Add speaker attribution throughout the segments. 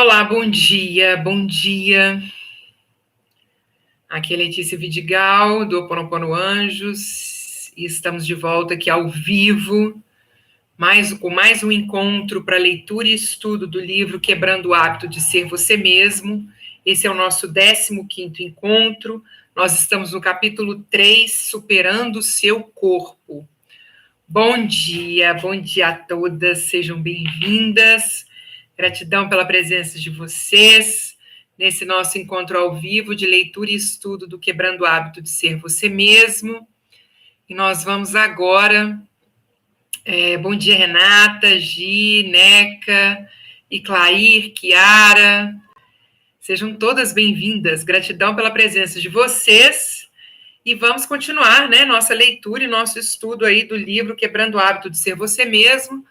Speaker 1: Olá, bom dia, bom dia. Aqui é Letícia Vidigal, do Ho Oponopono Anjos, e estamos de volta aqui ao vivo, com mais um encontro para leitura e estudo do livro Quebrando o Hábito de Ser Você Mesmo. Esse é o nosso 15º encontro. Nós estamos no capítulo 3, Superando o Seu Corpo. Bom dia a todas, sejam bem-vindas. Gratidão pela presença de vocês nesse nosso encontro ao vivo de leitura e estudo do Quebrando o Hábito de Ser Você Mesmo. E nós vamos agora... bom dia, Renata, Gi, Neca, Iclair, Kiara. Sejam todas bem-vindas. Gratidão pela presença de vocês. E vamos continuar, né, nossa leitura e nosso estudo aí do livro Quebrando o Hábito de Ser Você Mesmo.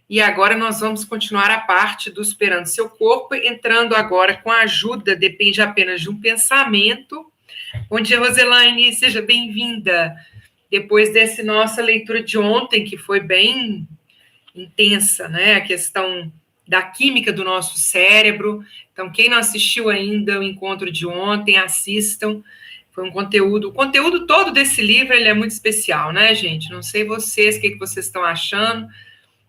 Speaker 1: E agora nós vamos continuar a parte do Superando Seu Corpo, entrando agora com a ajuda, depende apenas de um pensamento. Bom dia, Roselaine, seja bem-vinda. Depois dessa nossa leitura de ontem, que foi bem intensa, né? A questão da química do nosso cérebro. Então, quem não assistiu ainda o encontro de ontem, assistam. Foi um conteúdo... O conteúdo todo desse livro, ele é muito especial, né, gente? Não sei vocês, o que vocês estão achando.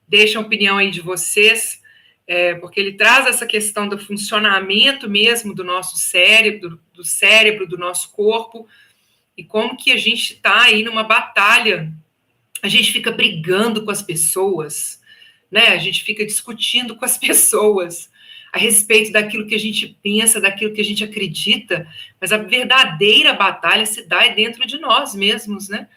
Speaker 1: Deixa a opinião aí de vocês, porque ele traz essa questão do funcionamento mesmo do nosso cérebro, do nosso corpo, e como que a gente está aí numa batalha, a gente fica brigando com as pessoas, né? A gente fica discutindo com as pessoas a respeito daquilo que a gente pensa, daquilo que a gente acredita, mas a verdadeira batalha se dá dentro de nós mesmos, né?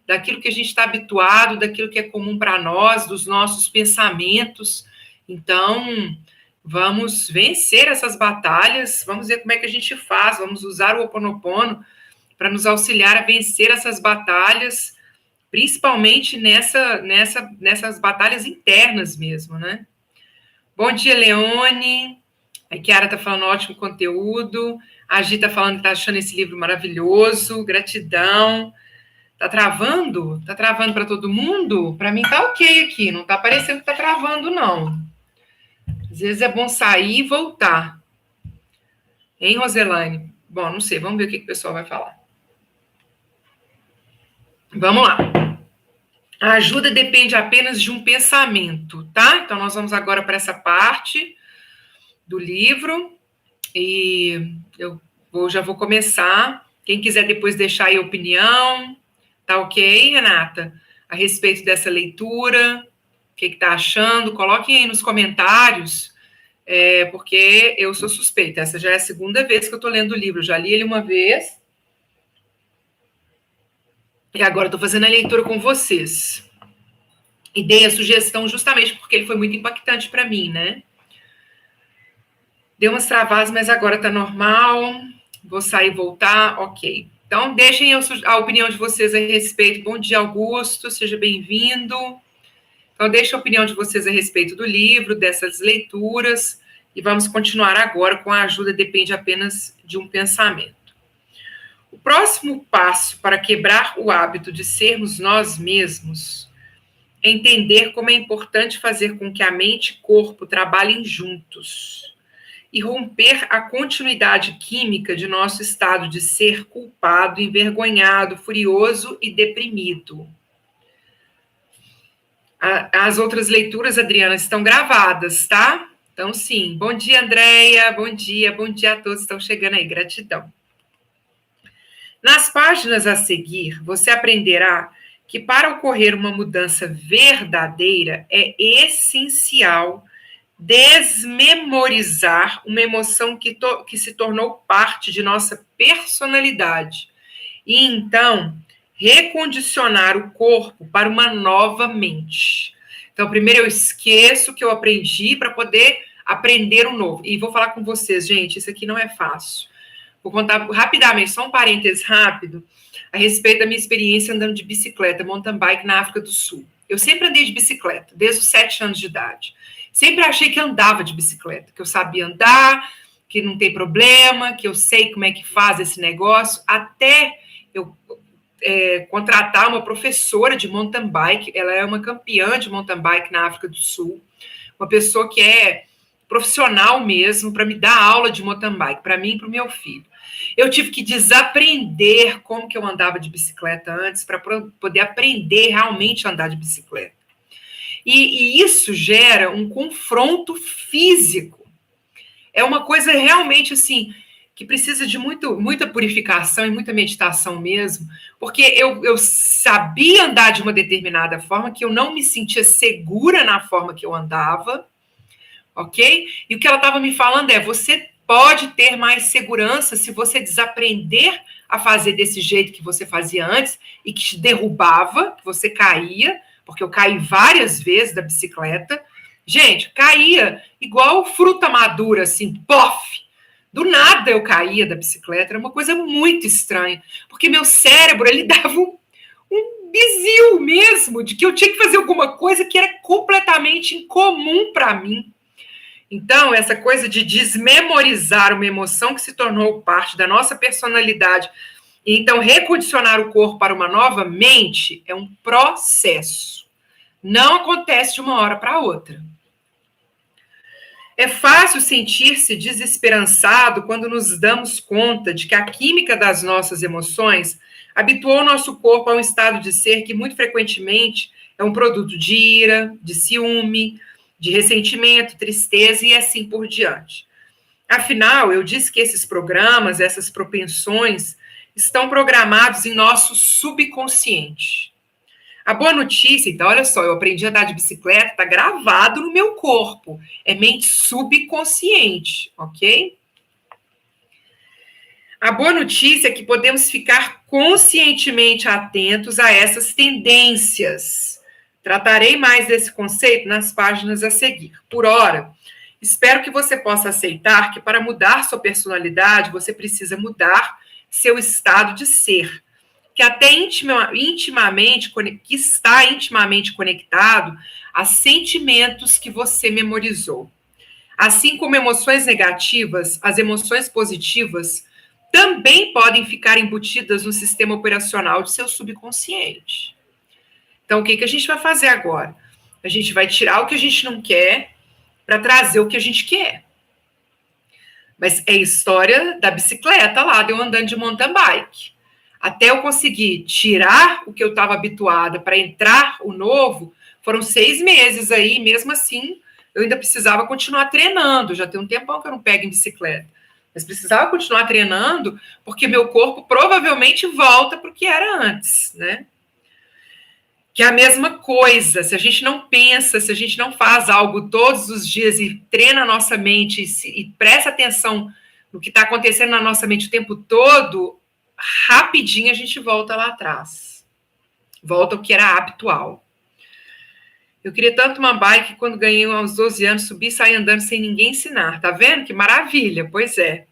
Speaker 1: Daquilo que a gente está habituado, daquilo que é comum para nós, dos nossos pensamentos. Então, vamos vencer essas batalhas, vamos ver como é que a gente faz, vamos usar o Ho Oponopono para nos auxiliar a vencer essas batalhas, principalmente nessas batalhas internas mesmo, né? Bom dia, Leone. A Kiara está falando ótimo conteúdo. A Gi está falando que está achando esse livro maravilhoso. Gratidão. Tá travando? Tá travando para todo mundo? Para mim tá ok aqui, não tá parecendo que tá travando, não. Às vezes é bom sair e voltar. Hein, Roselaine? Bom, não sei, vamos ver o que o pessoal vai falar. Vamos lá. A ajuda depende apenas de um pensamento, tá? Então, nós vamos agora para essa parte do livro. E já vou começar. Quem quiser depois deixar aí a opinião... Tá ok, Renata? A respeito dessa leitura, o que tá achando? Coloquem aí nos comentários, porque eu sou suspeita. Essa já é a segunda vez que eu tô lendo o livro. Eu já li ele uma vez. E agora eu tô fazendo a leitura com vocês. E dei a sugestão justamente porque ele foi muito impactante para mim, né? Deu umas travadas, mas agora tá normal. Vou sair e voltar, ok. Então, deixem a opinião de vocês a respeito. Bom dia, Augusto, seja bem-vindo. Então, deixem a opinião de vocês a respeito do livro, dessas leituras, e vamos continuar agora com a ajuda depende apenas de um pensamento. O próximo passo para quebrar o hábito de sermos nós mesmos é entender como é importante fazer com que a mente e corpo trabalhem juntos e romper a continuidade química de nosso estado de ser culpado, envergonhado, furioso e deprimido. As outras leituras, Adriana, estão gravadas, tá? Então, sim. Bom dia, Andréia. Bom dia a todos que estão chegando aí. Gratidão. Nas páginas a seguir, você aprenderá que para ocorrer uma mudança verdadeira é essencial desmemorizar uma emoção que se tornou parte de nossa personalidade. E, então, recondicionar o corpo para uma nova mente. Então, primeiro eu esqueço o que eu aprendi para poder aprender um novo. E vou falar com vocês, gente, isso aqui não é fácil. Vou contar rapidamente, só um parênteses rápido, a respeito da minha experiência andando de bicicleta, mountain bike na África do Sul. Eu sempre andei de bicicleta, desde os 7 anos de idade. Sempre achei que andava de bicicleta, que eu sabia andar, que não tem problema, que eu sei como é que faz esse negócio, até eu contratar uma professora de mountain bike. Ela é uma campeã de mountain bike na África do Sul, uma pessoa que é profissional mesmo, para me dar aula de mountain bike, para mim e para o meu filho. Eu tive que desaprender como que eu andava de bicicleta antes, para poder aprender realmente a andar de bicicleta. E isso gera um confronto físico. É uma coisa realmente assim, que precisa de muita purificação e muita meditação mesmo, porque eu sabia andar de uma determinada forma, que eu não me sentia segura na forma que eu andava, ok? E o que ela estava me falando é, você pode ter mais segurança se você desaprender a fazer desse jeito que você fazia antes e que te derrubava, que você caía, porque eu caí várias vezes da bicicleta. Gente, caía igual fruta madura, assim, pof! Do nada eu caía da bicicleta, era uma coisa muito estranha, porque meu cérebro, ele dava um bizil mesmo, de que eu tinha que fazer alguma coisa que era completamente incomum para mim. Então, essa coisa de desmemorizar uma emoção que se tornou parte da nossa personalidade, e então recondicionar o corpo para uma nova mente, é um processo. Não acontece de uma hora para outra. É fácil sentir-se desesperançado quando nos damos conta de que a química das nossas emoções habituou o nosso corpo a um estado de ser que muito frequentemente é um produto de ira, de ciúme, de ressentimento, tristeza e assim por diante. Afinal, eu disse que esses programas, essas propensões, estão programados em nosso subconsciente. A boa notícia, então, olha só, eu aprendi a andar de bicicleta, está gravado no meu corpo. É mente subconsciente, ok? A boa notícia é que podemos ficar conscientemente atentos a essas tendências. Tratarei mais desse conceito nas páginas a seguir. Por ora, espero que você possa aceitar que para mudar sua personalidade, você precisa mudar seu estado de ser, que até que está intimamente conectado a sentimentos que você memorizou. Assim como emoções negativas, as emoções positivas também podem ficar embutidas no sistema operacional de seu subconsciente. Então, o que a gente vai fazer agora? A gente vai tirar o que a gente não quer para trazer o que a gente quer. Mas é a história da bicicleta lá, de eu andando de mountain bike. Até eu conseguir tirar o que eu estava habituada para entrar o novo, foram 6 meses aí, mesmo assim, eu ainda precisava continuar treinando. Já tem um tempão que eu não pego em bicicleta. Mas precisava continuar treinando, porque meu corpo provavelmente volta para o que era antes, né? Que é a mesma coisa, se a gente não pensa, se a gente não faz algo todos os dias e treina a nossa mente e presta atenção no que está acontecendo na nossa mente o tempo todo, rapidinho a gente volta lá atrás. Volta ao que era habitual. Eu queria tanto uma bike que quando ganhei aos 12 anos, subi e saí andando sem ninguém ensinar. Tá vendo? Que maravilha. Pois é.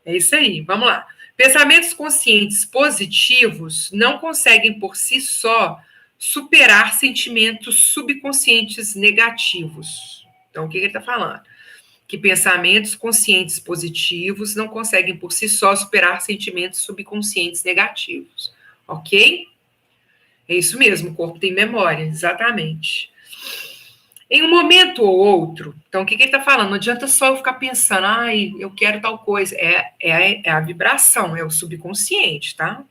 Speaker 1: É isso aí. Vamos lá. Pensamentos conscientes positivos não conseguem por si só superar sentimentos subconscientes negativos. Então, o que ele está falando? Que pensamentos conscientes positivos não conseguem por si só superar sentimentos subconscientes negativos. Ok? É isso mesmo, o corpo tem memória, exatamente. Em um momento ou outro, então o que ele está falando? Não adianta só eu ficar pensando, ai, eu quero tal coisa. É a vibração, é o subconsciente, tá?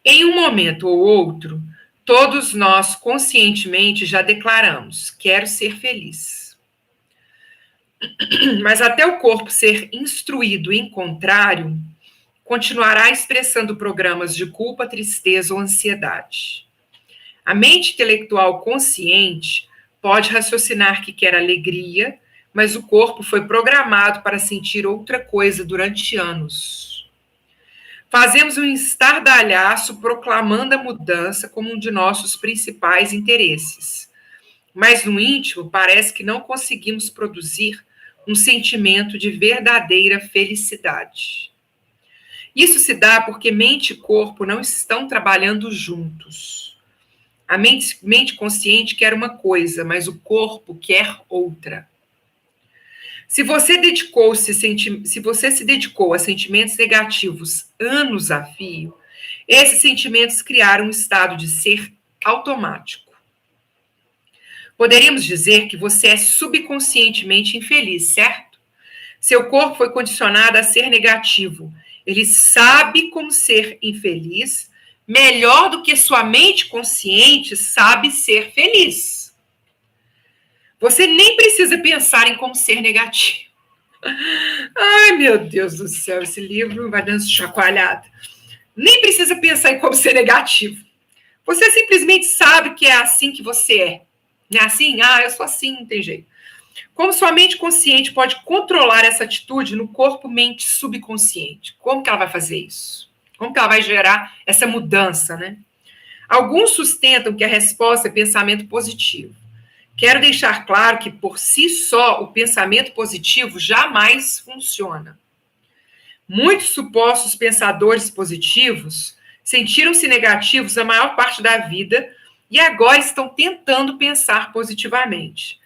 Speaker 1: Em um momento ou outro, todos nós conscientemente já declaramos: quero ser feliz. Mas até o corpo ser instruído em contrário, continuará expressando programas de culpa, tristeza ou ansiedade. A mente intelectual consciente pode raciocinar que quer alegria, mas o corpo foi programado para sentir outra coisa durante anos. Fazemos um estardalhaço proclamando a mudança como um de nossos principais interesses. Mas no íntimo parece que não conseguimos produzir um sentimento de verdadeira felicidade. Isso se dá porque mente e corpo não estão trabalhando juntos. A mente consciente quer uma coisa, mas o corpo quer outra. Se você se dedicou a sentimentos negativos anos a fio, esses sentimentos criaram um estado de ser automático. Poderíamos dizer que você é subconscientemente infeliz, certo? Seu corpo foi condicionado a ser negativo. Ele sabe como ser infeliz melhor do que sua mente consciente sabe ser feliz. Você nem precisa pensar em como ser negativo. Ai, meu Deus do céu, esse livro vai dando chacoalhada. Nem precisa pensar em como ser negativo. Você simplesmente sabe que é assim que você é. Não é assim? Ah, eu sou assim, não tem jeito. Como sua mente consciente pode controlar essa atitude no corpo-mente subconsciente? Como que ela vai fazer isso? Como que ela vai gerar essa mudança, né? Alguns sustentam que a resposta é pensamento positivo. Quero deixar claro que, por si só, o pensamento positivo jamais funciona. Muitos supostos pensadores positivos sentiram-se negativos a maior parte da vida e agora estão tentando pensar positivamente.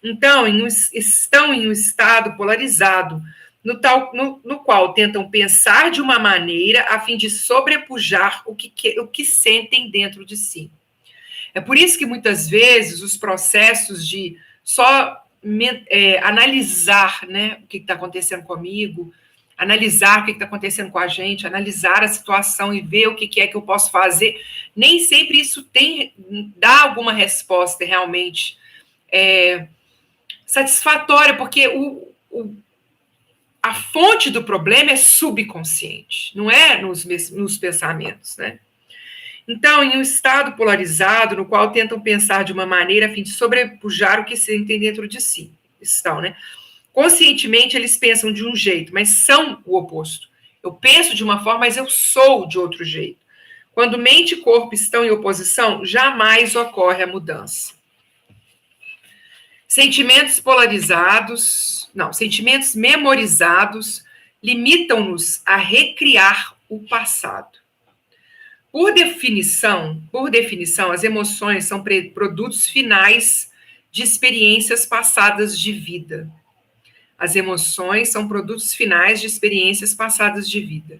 Speaker 1: Então, estão em um estado polarizado, no qual tentam pensar de uma maneira a fim de sobrepujar o que sentem dentro de si. É por isso que muitas vezes os processos de só analisar, né, o que está acontecendo comigo, analisar o que está acontecendo com a gente, analisar a situação e ver o que é que eu posso fazer, nem sempre isso dá alguma resposta realmente satisfatória, porque a fonte do problema é subconsciente, não é nos pensamentos, né? Então, em um estado polarizado, no qual tentam pensar de uma maneira a fim de sobrepujar o que sentem dentro de si, estão, né? Conscientemente, eles pensam de um jeito, mas são o oposto. Eu penso de uma forma, mas eu sou de outro jeito. Quando mente e corpo estão em oposição, jamais ocorre a mudança. Sentimentos memorizados limitam-nos a recriar o passado. Por definição, as emoções são produtos finais de experiências passadas de vida. As emoções são produtos finais de experiências passadas de vida.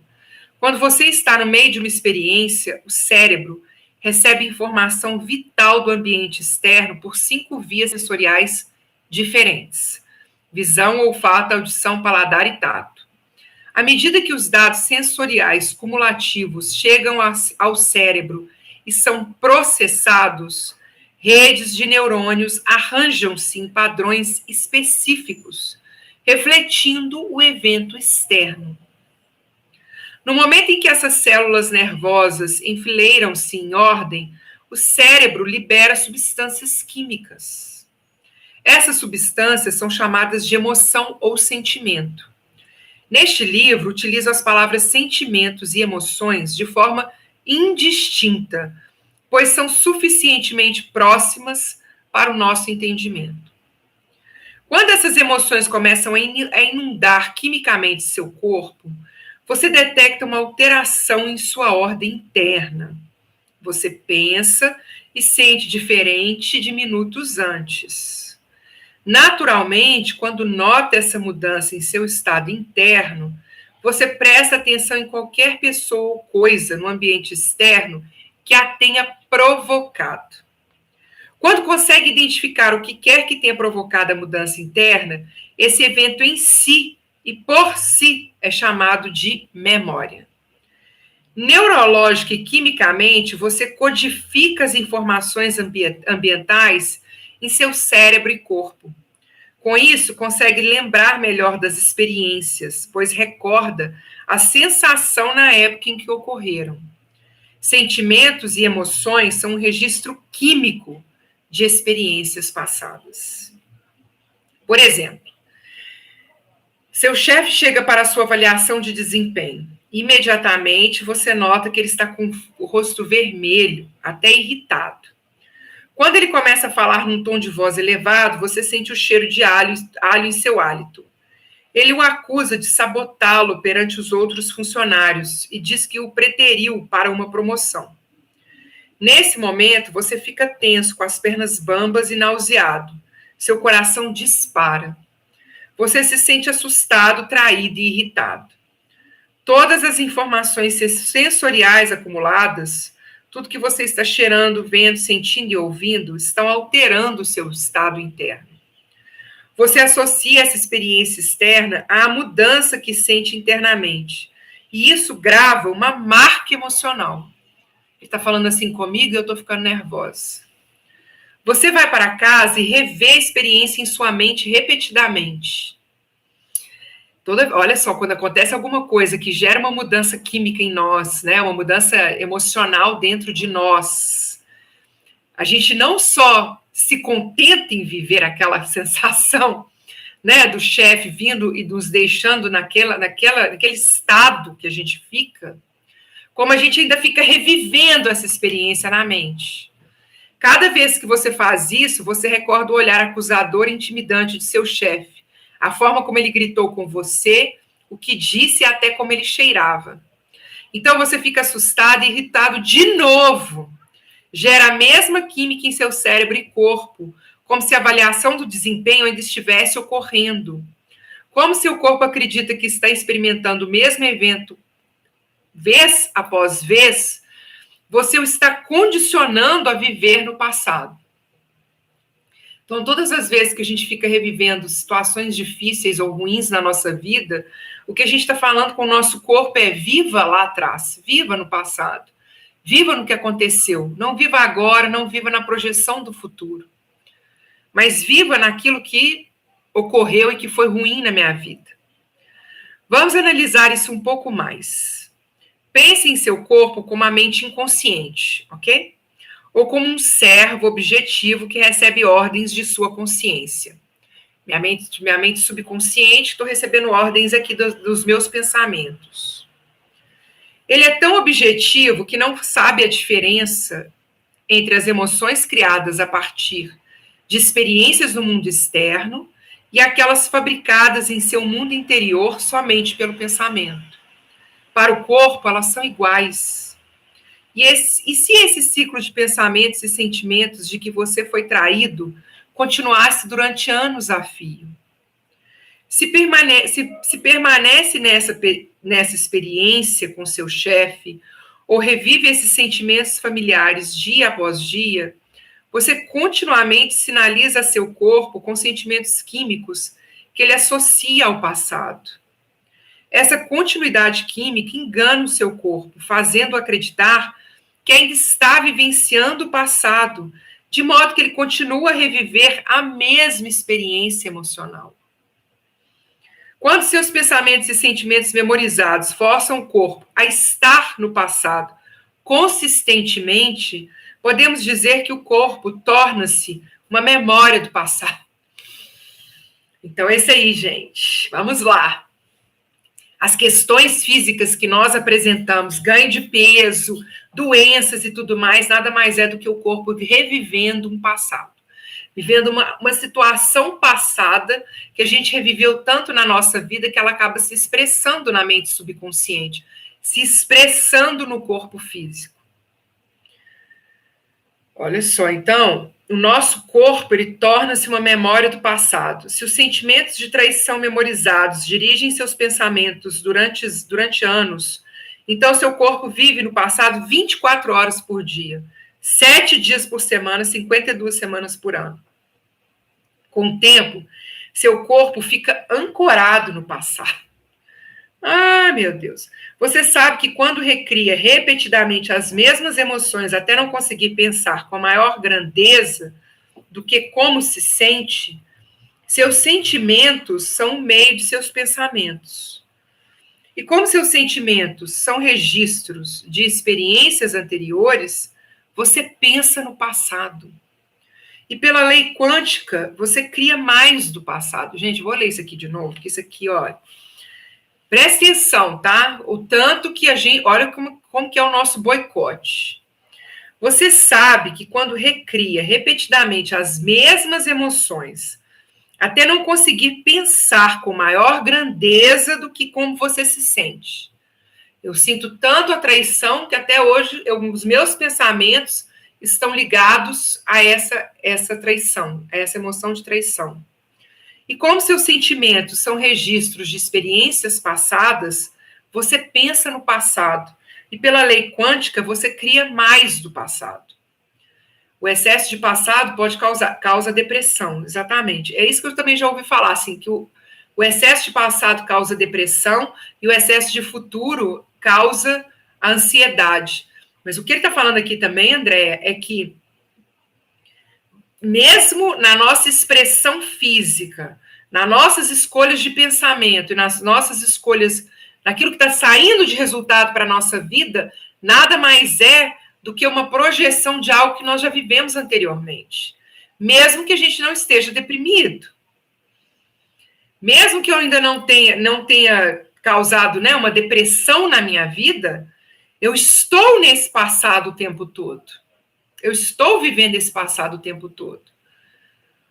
Speaker 1: Quando você está no meio de uma experiência, o cérebro recebe informação vital do ambiente externo por 5 vias sensoriais diferentes: visão, olfato, audição, paladar e tato. À medida que os dados sensoriais cumulativos chegam ao cérebro e são processados, redes de neurônios arranjam-se em padrões específicos, refletindo o evento externo. No momento em que essas células nervosas enfileiram-se em ordem, o cérebro libera substâncias químicas. Essas substâncias são chamadas de emoção ou sentimento. Neste livro, utilizo as palavras sentimentos e emoções de forma indistinta, pois são suficientemente próximas para o nosso entendimento. Quando essas emoções começam a inundar quimicamente seu corpo, você detecta uma alteração em sua ordem interna. Você pensa e sente diferente de minutos antes. Naturalmente, quando nota essa mudança em seu estado interno, você presta atenção em qualquer pessoa ou coisa no ambiente externo que a tenha provocado. Quando consegue identificar o que quer que tenha provocado a mudança interna, esse evento em si e por si é chamado de memória. Neurológica e quimicamente, você codifica as informações ambientais em seu cérebro e corpo. Com isso, consegue lembrar melhor das experiências, pois recorda a sensação na época em que ocorreram. Sentimentos e emoções são um registro químico de experiências passadas. Por exemplo, seu chefe chega para a sua avaliação de desempenho. Imediatamente você nota que ele está com o rosto vermelho, até irritado. Quando ele começa a falar num tom de voz elevado, você sente o cheiro de alho em seu hálito. Ele o acusa de sabotá-lo perante os outros funcionários e diz que o preteriu para uma promoção. Nesse momento, você fica tenso, com as pernas bambas e nauseado. Seu coração dispara. Você se sente assustado, traído e irritado. Todas as informações sensoriais acumuladas tudo que você está cheirando, vendo, sentindo e ouvindo estão alterando o seu estado interno. Você associa essa experiência externa à mudança que sente internamente. E isso grava uma marca emocional. Ele está falando assim comigo e eu estou ficando nervosa. Você vai para casa e revê a experiência em sua mente repetidamente. Olha só, quando acontece alguma coisa que gera uma mudança química em nós, né, uma mudança emocional dentro de nós, a gente não só se contenta em viver aquela sensação, né, do chefe vindo e nos deixando naquele estado que a gente fica, como a gente ainda fica revivendo essa experiência na mente. Cada vez que você faz isso, você recorda o olhar acusador e intimidante de seu chefe, a forma como ele gritou com você, o que disse e até como ele cheirava. Então você fica assustado e irritado de novo. Gera a mesma química em seu cérebro e corpo, como se a avaliação do desempenho ainda estivesse ocorrendo. Como se o corpo acredita que está experimentando o mesmo evento vez após vez, você o está condicionando a viver no passado. Então, todas as vezes que a gente fica revivendo situações difíceis ou ruins na nossa vida, o que a gente está falando com o nosso corpo é viva lá atrás, viva no passado, viva no que aconteceu, não viva agora, não viva na projeção do futuro, mas viva naquilo que ocorreu e que foi ruim na minha vida. Vamos analisar isso um pouco mais. Pense em seu corpo como uma mente inconsciente, ok? Ou como um servo objetivo que recebe ordens de sua consciência. Minha mente subconsciente, estou recebendo ordens aqui dos meus pensamentos. Ele é tão objetivo que não sabe a diferença entre as emoções criadas a partir de experiências no mundo externo e aquelas fabricadas em seu mundo interior somente pelo pensamento. Para o corpo, elas são iguais. E se esse ciclo de pensamentos e sentimentos de que você foi traído continuasse durante anos a fio? Se permanece nessa experiência com seu chefe, ou revive esses sentimentos familiares dia após dia, você continuamente sinaliza a seu corpo com sentimentos químicos que ele associa ao passado. Essa continuidade química engana o seu corpo, fazendo-o acreditar que ainda está vivenciando o passado, de modo que ele continua a reviver a mesma experiência emocional. Quando seus pensamentos e sentimentos memorizados forçam o corpo a estar no passado consistentemente, podemos dizer que o corpo torna-se uma memória do passado. Então é isso aí, gente. Vamos lá. As questões físicas que nós apresentamos, ganho de peso, doenças e tudo mais, nada mais é do que o corpo revivendo um passado. Vivendo uma situação passada que a gente reviveu tanto na nossa vida que ela acaba se expressando na mente subconsciente, se expressando no corpo físico. Olha só, então, o nosso corpo, ele torna-se uma memória do passado. Se os sentimentos de traição memorizados dirigem seus pensamentos durante anos, então seu corpo vive no passado 24 horas por dia, 7 dias por semana, 52 semanas por ano. Com o tempo, seu corpo fica ancorado no passado. Ah, meu Deus. Você sabe que quando recria repetidamente as mesmas emoções até não conseguir pensar com a maior grandeza do que como se sente, seus sentimentos são o meio de seus pensamentos. E como seus sentimentos são registros de experiências anteriores, você pensa no passado. E pela lei quântica, você cria mais do passado. Gente, vou ler isso aqui de novo, porque isso aqui, olha. Presta atenção, tá? O tanto que a gente... Olha como que é o nosso boicote. Você sabe que quando recria repetidamente as mesmas emoções, até não conseguir pensar com maior grandeza do que como você se sente. Eu sinto tanto a traição que até hoje os meus pensamentos estão ligados a essa traição, a essa emoção de traição. E como seus sentimentos são registros de experiências passadas, você pensa no passado, E pela lei quântica, você cria mais do passado. O excesso de passado pode causa depressão, exatamente. É isso que eu também já ouvi falar, assim, que o excesso de passado causa depressão e o excesso de futuro causa ansiedade. Mas o que ele está falando aqui também, Andréa, é que mesmo na nossa expressão física, nas nossas escolhas de pensamento e nas nossas escolhas, naquilo que está saindo de resultado para a nossa vida, nada mais é do que uma projeção de algo que nós já vivemos anteriormente. Mesmo que a gente não esteja deprimido. Mesmo que eu ainda não tenha causado, né, uma depressão na minha vida, eu estou nesse passado o tempo todo. Eu estou vivendo esse passado o tempo todo.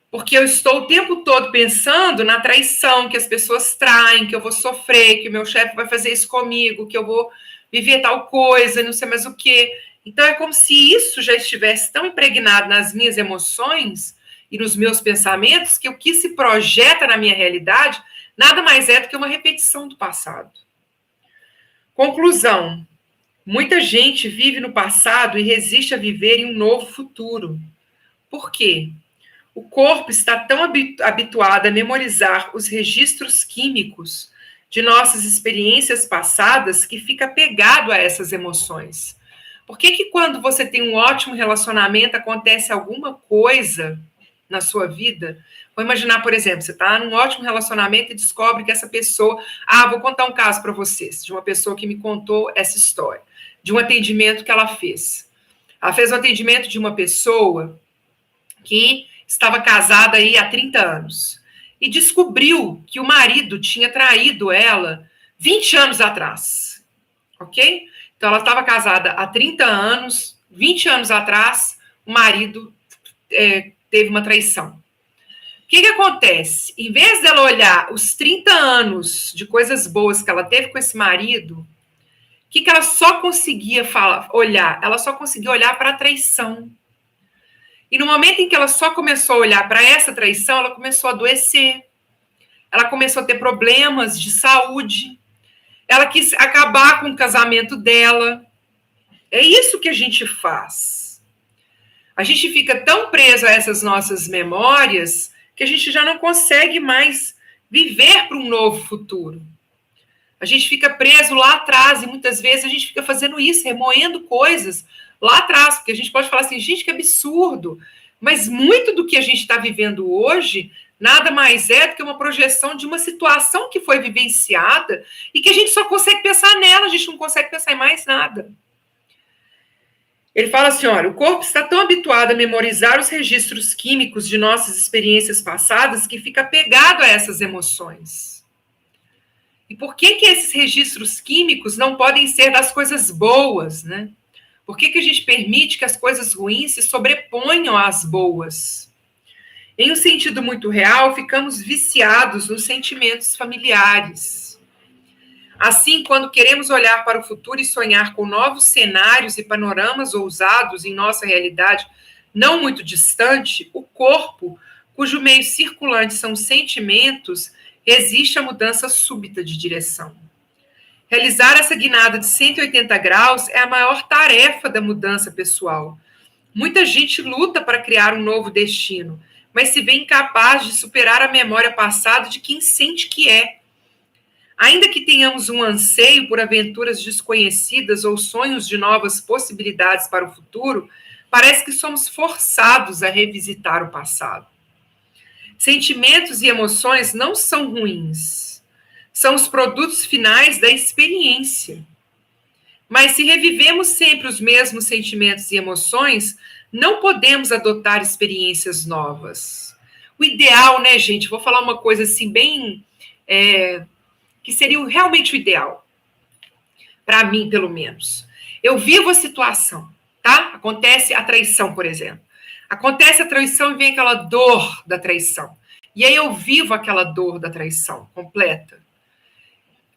Speaker 1: Porque eu estou o tempo todo pensando na traição, que as pessoas traem, que eu vou sofrer, que o meu chefe vai fazer isso comigo, que eu vou viver tal coisa, não sei mais o quê. Então, é como se isso já estivesse tão impregnado nas minhas emoções e nos meus pensamentos, que o que se projeta na minha realidade nada mais é do que uma repetição do passado. Conclusão. Muita gente vive no passado e resiste a viver em um novo futuro. Por quê? O corpo está tão habituado a memorizar os registros químicos de nossas experiências passadas que fica apegado a essas emoções. Por que quando você tem um ótimo relacionamento acontece alguma coisa na sua vida? Vou imaginar, por exemplo, você está num ótimo relacionamento e descobre que essa pessoa... vou contar um caso para vocês, de uma pessoa que me contou essa história, de um atendimento que ela fez. Ela fez um atendimento de uma pessoa que estava casada aí há 30 anos e descobriu que o marido tinha traído ela 20 anos atrás, ok? Então, ela estava casada há 30 anos, 20 anos atrás, o marido teve uma traição. O que acontece? Em vez dela olhar os 30 anos de coisas boas que ela teve com esse marido, o que ela só conseguia olhar? Ela só conseguia olhar para a traição. E no momento em que ela só começou a olhar para essa traição, ela começou a adoecer. Ela começou a ter problemas de saúde. Ela quis acabar com o casamento dela. É isso que a gente faz. A gente fica tão preso a essas nossas memórias que a gente já não consegue mais viver para um novo futuro. A gente fica preso lá atrás e muitas vezes a gente fica fazendo isso, remoendo coisas lá atrás, porque a gente pode falar assim, gente, que absurdo. Mas muito do que a gente está vivendo hoje nada mais é do que uma projeção de uma situação que foi vivenciada e que a gente só consegue pensar nela, a gente não consegue pensar em mais nada. Ele fala assim, olha, o corpo está tão habituado a memorizar os registros químicos de nossas experiências passadas que fica apegado a essas emoções. E por que esses registros químicos não podem ser das coisas boas, né? Por que a gente permite que as coisas ruins se sobreponham às boas? Em um sentido muito real, ficamos viciados nos sentimentos familiares. Assim, quando queremos olhar para o futuro e sonhar com novos cenários e panoramas ousados em nossa realidade não muito distante, o corpo, cujo meio circulante são os sentimentos, resiste à mudança súbita de direção. Realizar essa guinada de 180 graus é a maior tarefa da mudança pessoal. Muita gente luta para criar um novo destino, mas se vê incapaz de superar a memória passada de quem sente que é. Ainda que tenhamos um anseio por aventuras desconhecidas ou sonhos de novas possibilidades para o futuro, parece que somos forçados a revisitar o passado. Sentimentos e emoções não são ruins. São os produtos finais da experiência. Mas se revivemos sempre os mesmos sentimentos e emoções, não podemos adotar experiências novas. O ideal, né, gente? Vou falar uma coisa assim, bem... que seria realmente o ideal. Para mim, pelo menos. Eu vivo a situação, tá? Acontece a traição, por exemplo. Acontece a traição e vem aquela dor da traição. E aí eu vivo aquela dor da traição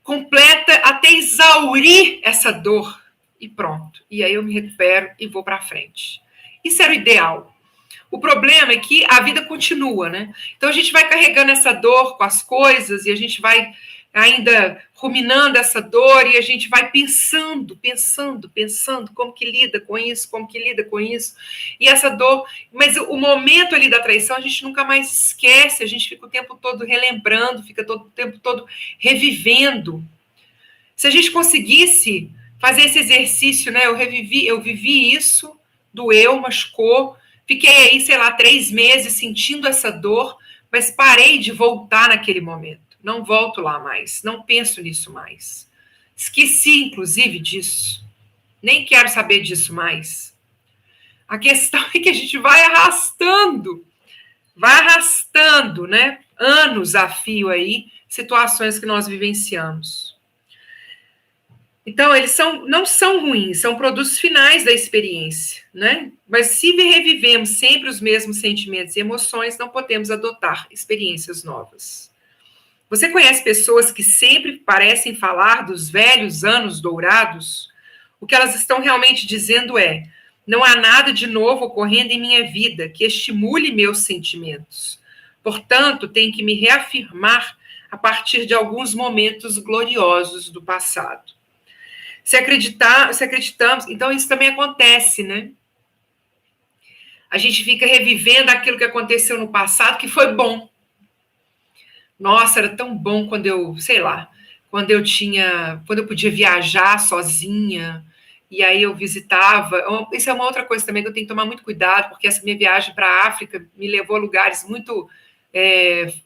Speaker 1: completa até exaurir essa dor e pronto. E aí eu me recupero e vou para frente. Isso era o ideal. O problema é que a vida continua, né? Então a gente vai carregando essa dor com as coisas e a gente vai ainda ruminando essa dor, e a gente vai pensando como que lida com isso, e essa dor, mas o momento ali da traição a gente nunca mais esquece, a gente fica o tempo todo relembrando, fica o tempo todo revivendo. Se a gente conseguisse fazer esse exercício, né, eu vivi isso, doeu, machucou, fiquei aí, sei lá, 3 meses sentindo essa dor, mas parei de voltar naquele momento. Não volto lá mais, não penso nisso mais. Esqueci, inclusive, disso. Nem quero saber disso mais. A questão é que a gente vai arrastando, né? Anos a fio aí, situações que nós vivenciamos. Então, eles não são ruins, são produtos finais da experiência, né? Mas se revivemos sempre os mesmos sentimentos e emoções, não podemos adotar experiências novas. Você conhece pessoas que sempre parecem falar dos velhos anos dourados? O que elas estão realmente dizendo é: não há nada de novo ocorrendo em minha vida que estimule meus sentimentos. Portanto, tenho que me reafirmar a partir de alguns momentos gloriosos do passado. Se acreditamos, então isso também acontece, né? A gente fica revivendo aquilo que aconteceu no passado, que foi bom. Nossa, era tão bom quando eu, sei lá, quando eu podia viajar sozinha, e aí eu visitava. Isso é uma outra coisa também que eu tenho que tomar muito cuidado, porque essa minha viagem para a África me levou a lugares muito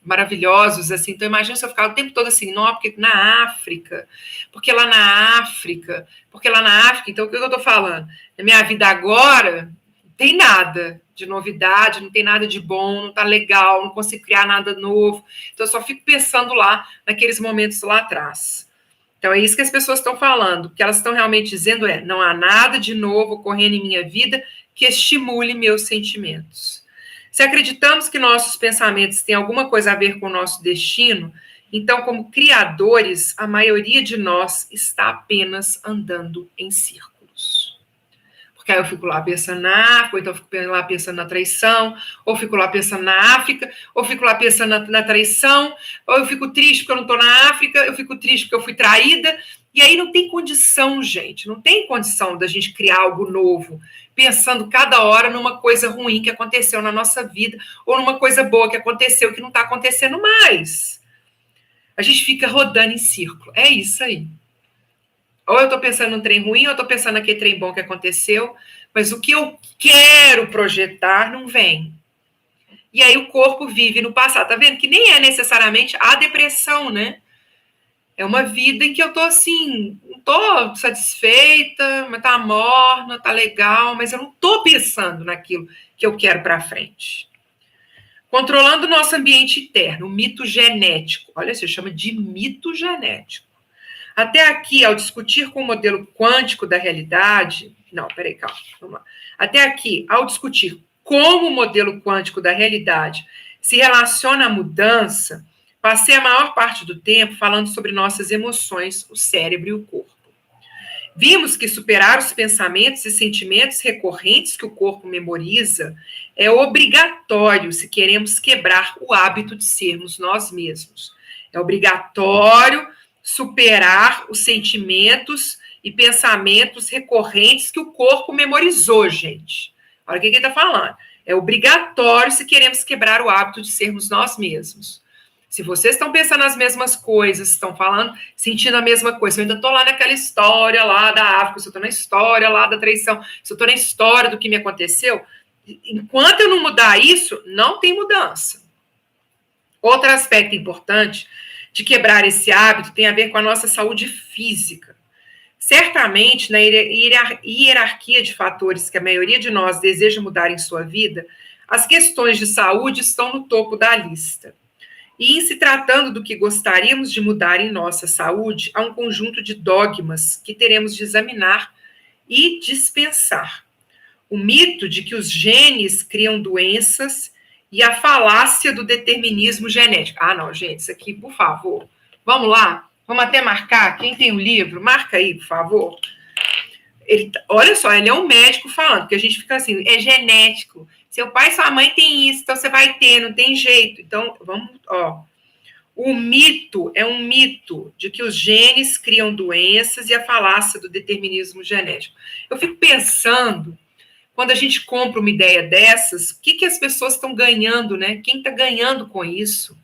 Speaker 1: maravilhosos, assim. Então, imagina se eu ficar o tempo todo assim, não, porque na África, porque lá na África, então o que eu estou falando? Na minha vida agora, não tem nada de novidade, não tem nada de bom, não está legal, não consigo criar nada novo. Então, eu só fico pensando lá, naqueles momentos lá atrás. Então, é isso que as pessoas estão falando. O que elas estão realmente dizendo é: não há nada de novo ocorrendo em minha vida que estimule meus sentimentos. Se acreditamos que nossos pensamentos têm alguma coisa a ver com o nosso destino, então, como criadores, a maioria de nós está apenas andando em círculos. Porque aí eu fico lá pensando na África, ou então eu fico lá pensando na traição, ou fico lá pensando na África, ou fico lá pensando na traição, ou eu fico triste porque eu não estou na África, eu fico triste porque eu fui traída. E aí não tem condição, gente, não tem condição da gente criar algo novo, pensando cada hora numa coisa ruim que aconteceu na nossa vida, ou numa coisa boa que aconteceu que não está acontecendo mais. A gente fica rodando em círculo. É isso aí. Ou eu estou pensando num trem ruim, ou eu estou pensando naquele trem bom que aconteceu, mas o que eu quero projetar não vem. E aí o corpo vive no passado. Tá vendo? Que nem é necessariamente a depressão, né? É uma vida em que eu tô assim, não tô satisfeita, mas tá morna, tá legal, mas eu não tô pensando naquilo que eu quero para frente. Controlando o nosso ambiente interno, o mito genético. Olha, se chama de mito genético. Até aqui, ao discutir com o modelo quântico da realidade... Não, peraí, calma, vamos lá. Até aqui, ao discutir como o modelo quântico da realidade se relaciona à mudança, passei a maior parte do tempo falando sobre nossas emoções, o cérebro e o corpo. Vimos que superar os pensamentos e sentimentos recorrentes que o corpo memoriza é obrigatório se queremos quebrar o hábito de sermos nós mesmos. É obrigatório superar os sentimentos e pensamentos recorrentes que o corpo memorizou, gente. Olha o que ele está falando. É obrigatório se queremos quebrar o hábito de sermos nós mesmos. Se vocês estão pensando as mesmas coisas, estão falando, sentindo a mesma coisa, eu ainda estou lá naquela história lá da África, se eu estou na história lá da traição, se eu estou na história do que me aconteceu, enquanto eu não mudar isso, não tem mudança. Outro aspecto importante de quebrar esse hábito tem a ver com a nossa saúde física. Certamente, na hierarquia de fatores que a maioria de nós deseja mudar em sua vida, as questões de saúde estão no topo da lista. E em se tratando do que gostaríamos de mudar em nossa saúde, há um conjunto de dogmas que teremos de examinar e dispensar. O mito de que os genes criam doenças e a falácia do determinismo genético. Ah, não, gente, isso aqui, por favor. Vamos lá? Vamos até marcar. Quem tem o livro, marca aí, por favor. Olha só, ele é um médico falando, porque a gente fica assim, é genético. Seu pai e sua mãe têm isso, então você vai ter, não tem jeito. Então, vamos, ó. O mito é um mito de que os genes criam doenças e a falácia do determinismo genético. Eu fico pensando, quando a gente compra uma ideia dessas, o que as pessoas estão ganhando, né? Quem está ganhando com isso?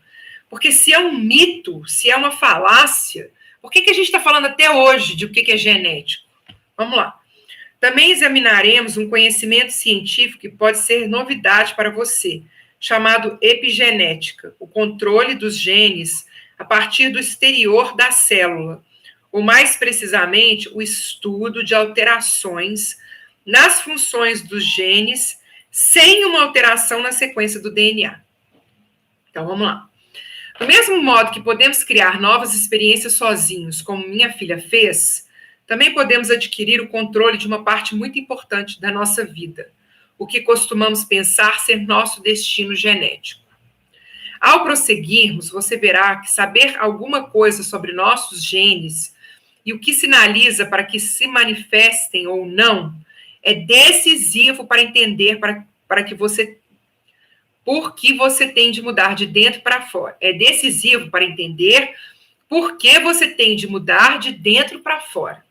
Speaker 1: Porque se é um mito, se é uma falácia, por que a gente está falando até hoje de o que é genético? Vamos lá. Também examinaremos um conhecimento científico que pode ser novidade para você, chamado epigenética, o controle dos genes a partir do exterior da célula, ou mais precisamente, o estudo de alterações nas funções dos genes sem uma alteração na sequência do DNA. Então, vamos lá. Do mesmo modo que podemos criar novas experiências sozinhos, como minha filha fez, também podemos adquirir o controle de uma parte muito importante da nossa vida, o que costumamos pensar ser nosso destino genético. Ao prosseguirmos, você verá que saber alguma coisa sobre nossos genes e o que sinaliza para que se manifestem ou não é decisivo para entender para que você por que você tem de mudar de dentro para fora. É decisivo para entender por que você tem de mudar de dentro para fora.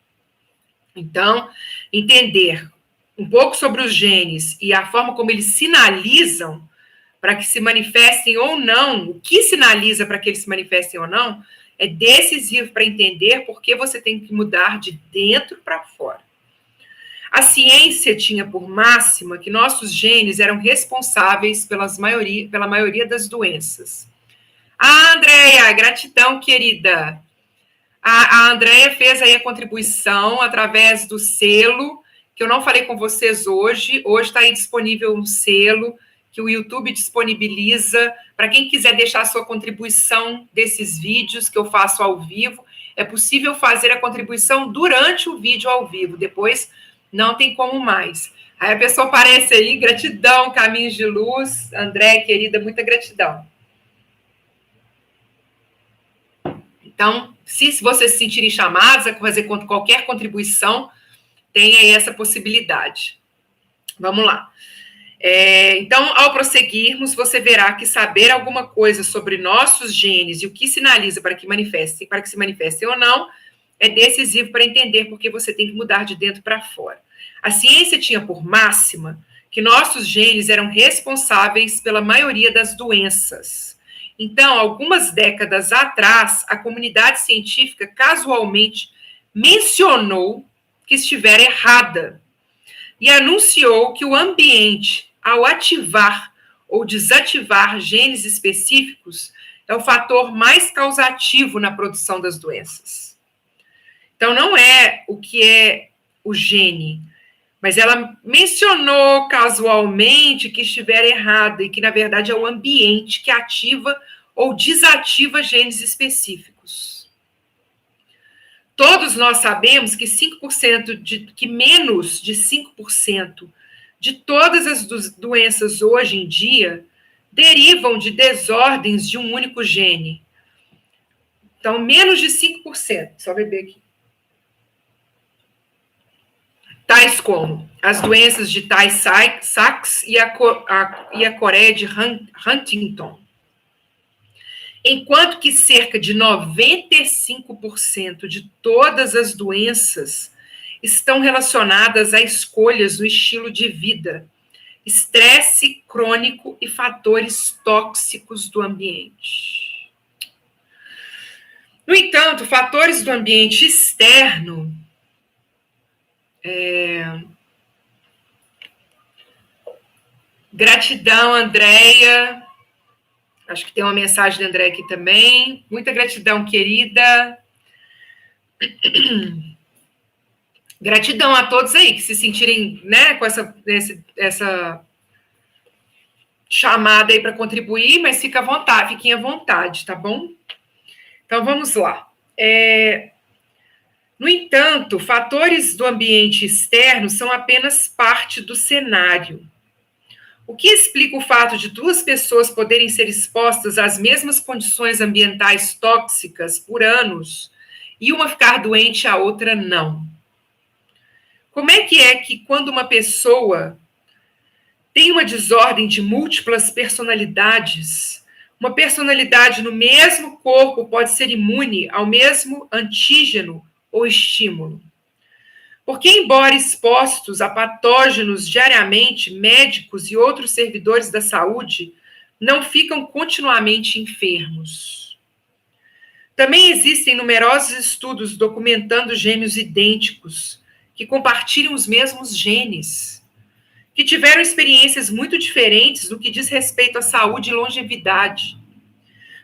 Speaker 1: Então, entender um pouco sobre os genes e a forma como eles sinalizam para que se manifestem ou não, o que sinaliza para que eles se manifestem ou não, é decisivo para entender por que você tem que mudar de dentro para fora. A ciência tinha por máxima que nossos genes eram responsáveis pela maioria das doenças. Ah, Andréia, gratidão, querida. A Andréia fez aí a contribuição através do selo, que eu não falei com vocês hoje. Hoje está aí disponível um selo que o YouTube disponibiliza para quem quiser deixar a sua contribuição desses vídeos que eu faço ao vivo. É possível fazer a contribuição durante o vídeo ao vivo, depois não tem como mais. Aí a pessoa aparece aí, gratidão, Caminhos de Luz. André, querida, muita gratidão. Então, se vocês se sentirem chamados a fazer qualquer contribuição, tem aí essa possibilidade. Vamos lá. Então, ao prosseguirmos, você verá que saber alguma coisa sobre nossos genes e o que sinaliza para que se manifestem ou não, é decisivo para entender por que você tem que mudar de dentro para fora. A ciência tinha por máxima que nossos genes eram responsáveis pela maioria das doenças. Então, algumas décadas atrás, a comunidade científica casualmente mencionou que estivera errada e anunciou que o ambiente, ao ativar ou desativar genes específicos, é o fator mais causativo na produção das doenças. Então, não é o que é o gene, mas ela mencionou casualmente que estiver errada e que, na verdade, é o ambiente que ativa ou desativa genes específicos. Todos nós sabemos que menos de 5% de todas as doenças hoje em dia derivam de desordens de um único gene. Então, menos de 5%. Só beber aqui. Tais como as doenças de Tay-Sachs e a Coreia de Huntington. Enquanto que cerca de 95% de todas as doenças estão relacionadas a escolhas do estilo de vida, estresse crônico e fatores tóxicos do ambiente. No entanto, fatores do ambiente externo Gratidão, Andréia. Acho que tem uma mensagem da Andréia aqui também. Muita gratidão, querida. Gratidão a todos aí que se sentirem, né, com essa chamada aí para contribuir, mas fiquem à vontade, tá bom? Então, vamos lá. No entanto, fatores do ambiente externo são apenas parte do cenário. O que explica o fato de duas pessoas poderem ser expostas às mesmas condições ambientais tóxicas por anos e uma ficar doente e a outra não? Como é que quando uma pessoa tem uma desordem de múltiplas personalidades, Uma personalidade no mesmo corpo pode ser imune ao mesmo antígeno ou estímulo. Porque, embora expostos a patógenos diariamente, médicos e outros servidores da saúde não ficam continuamente enfermos. Também existem numerosos estudos documentando gêmeos idênticos, que compartilham os mesmos genes, que tiveram experiências muito diferentes no que diz respeito à saúde e longevidade.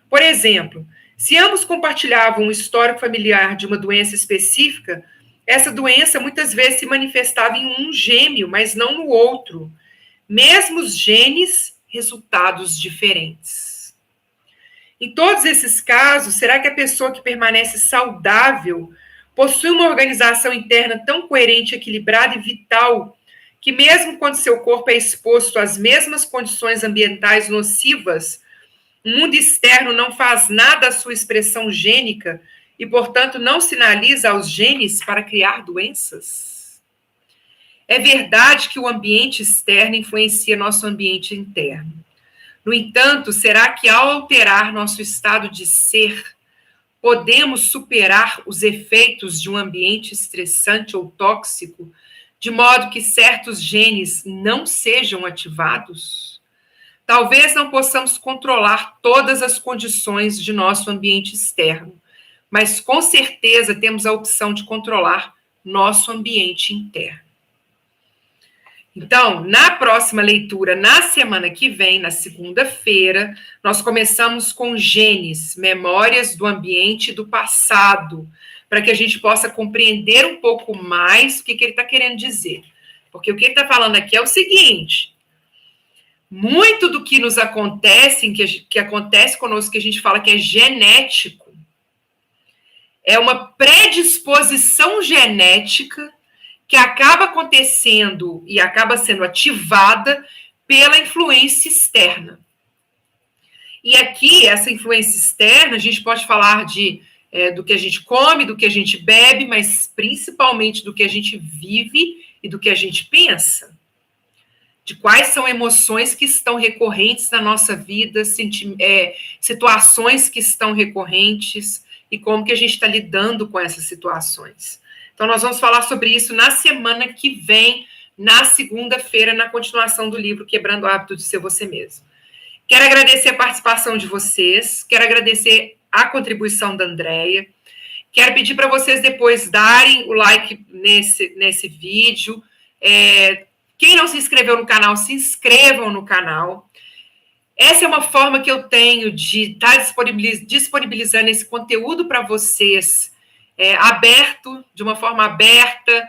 Speaker 1: Por exemplo, se ambos compartilhavam um histórico familiar de uma doença específica, essa doença muitas vezes se manifestava em um gêmeo, mas não no outro. Mesmos genes, resultados diferentes. Em todos esses casos, será que a pessoa que permanece saudável possui uma organização interna tão coerente, equilibrada e vital, que mesmo quando seu corpo é exposto às mesmas condições ambientais nocivas, o mundo externo não faz nada à sua expressão gênica e, portanto, não sinaliza aos genes para criar doenças? É verdade que o ambiente externo influencia nosso ambiente interno. No entanto, será que ao alterar nosso estado de ser, podemos superar os efeitos de um ambiente estressante ou tóxico, de modo que certos genes não sejam ativados? Talvez não possamos controlar todas as condições de nosso ambiente externo, mas com certeza temos a opção de controlar nosso ambiente interno. Então, na próxima leitura, na semana que vem, na segunda-feira, nós começamos com genes, memórias do ambiente e do passado, para que a gente possa compreender um pouco mais o que ele está querendo dizer. Porque o que ele está falando aqui é o seguinte: muito do que nos acontece, que acontece conosco, que a gente fala que é genético, é uma predisposição genética que acaba acontecendo e acaba sendo ativada pela influência externa. E aqui, essa influência externa, a gente pode falar do que a gente come, do que a gente bebe, mas principalmente do que a gente vive e do que a gente pensa. De quais são emoções que estão recorrentes na nossa vida, situações que estão recorrentes e como que a gente está lidando com essas situações. Então, nós vamos falar sobre isso na semana que vem, na segunda-feira, na continuação do livro Quebrando o Hábito de Ser Você Mesmo. Quero agradecer a participação de vocês, quero agradecer a contribuição da Andréia, quero pedir para vocês depois darem o like nesse vídeo. Quem não se inscreveu no canal, se inscrevam no canal. Essa é uma forma que eu tenho de estar disponibilizando esse conteúdo para vocês, aberto, de uma forma aberta,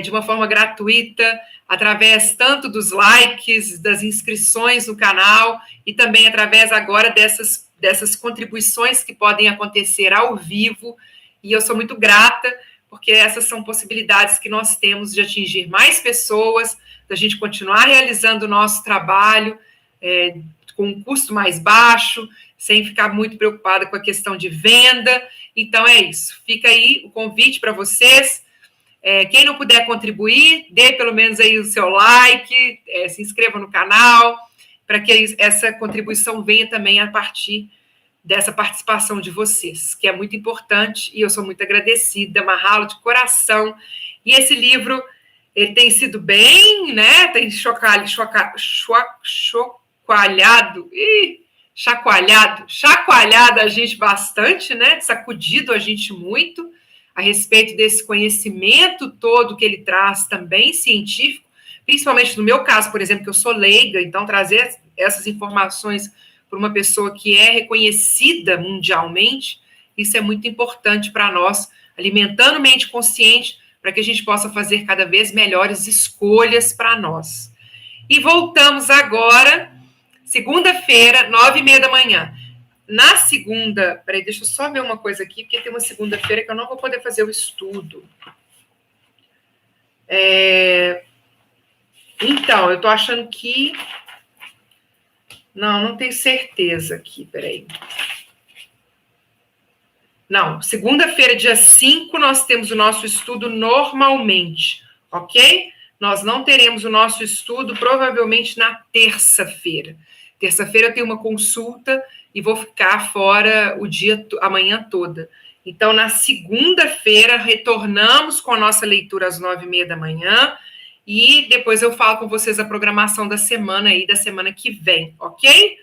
Speaker 1: de uma forma gratuita, através tanto dos likes, das inscrições no canal e também através agora dessas contribuições que podem acontecer ao vivo. E eu sou muito grata, porque essas são possibilidades que nós temos de atingir mais pessoas, da gente continuar realizando o nosso trabalho com um custo mais baixo, sem ficar muito preocupada com a questão de venda. Então, é isso. Fica aí o convite para vocês. Quem não puder contribuir, dê pelo menos aí o seu like, se inscreva no canal, para que essa contribuição venha também a partir dessa participação de vocês, que é muito importante, e eu sou muito agradecida, Mahalo de coração. E esse livro, ele tem sido bem, né? Tem chacoalhado a gente bastante, né? Sacudido a gente muito a respeito desse conhecimento todo que ele traz também científico, principalmente no meu caso, por exemplo, que eu sou leiga, então trazer essas informações para uma pessoa que é reconhecida mundialmente, isso é muito importante para nós, alimentando mente consciente, para que a gente possa fazer cada vez melhores escolhas para nós. E voltamos agora, segunda-feira, 9h30 da manhã. Na segunda, peraí, deixa eu só ver uma coisa aqui, porque tem uma segunda-feira que eu não vou poder fazer o estudo. Então, eu tô achando que... Não tenho certeza aqui, peraí. Não, segunda-feira, dia 5, nós temos o nosso estudo normalmente, ok? Nós não teremos o nosso estudo provavelmente na terça-feira. Terça-feira eu tenho uma consulta e vou ficar fora a manhã toda. Então, na segunda-feira, retornamos com a nossa leitura às 9h30 da manhã e depois eu falo com vocês a programação da semana aí, da semana que vem, ok?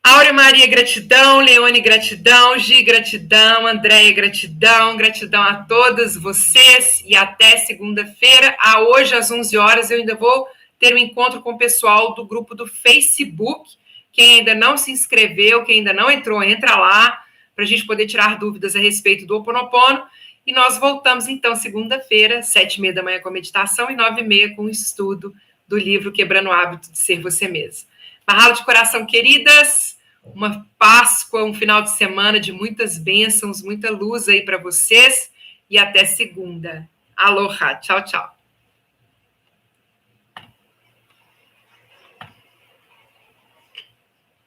Speaker 1: Áurea Maria, gratidão. Leone, gratidão. Gi, gratidão. Andréia, gratidão. Gratidão a todas vocês e até segunda-feira. Hoje, às 11 horas, eu ainda vou ter um encontro com o pessoal do grupo do Facebook. Quem ainda não se inscreveu, quem ainda não entrou, entra lá para a gente poder tirar dúvidas a respeito do Ho Oponopono. E nós voltamos, então, segunda-feira, 7h30 da manhã com a meditação e 9h30 com o estudo do livro Quebrando o Hábito de Ser Você Mesmo. Mahalo de coração, queridas. Uma Páscoa, um final de semana de muitas bênçãos, muita luz aí para vocês. E até segunda. Aloha. Tchau, tchau.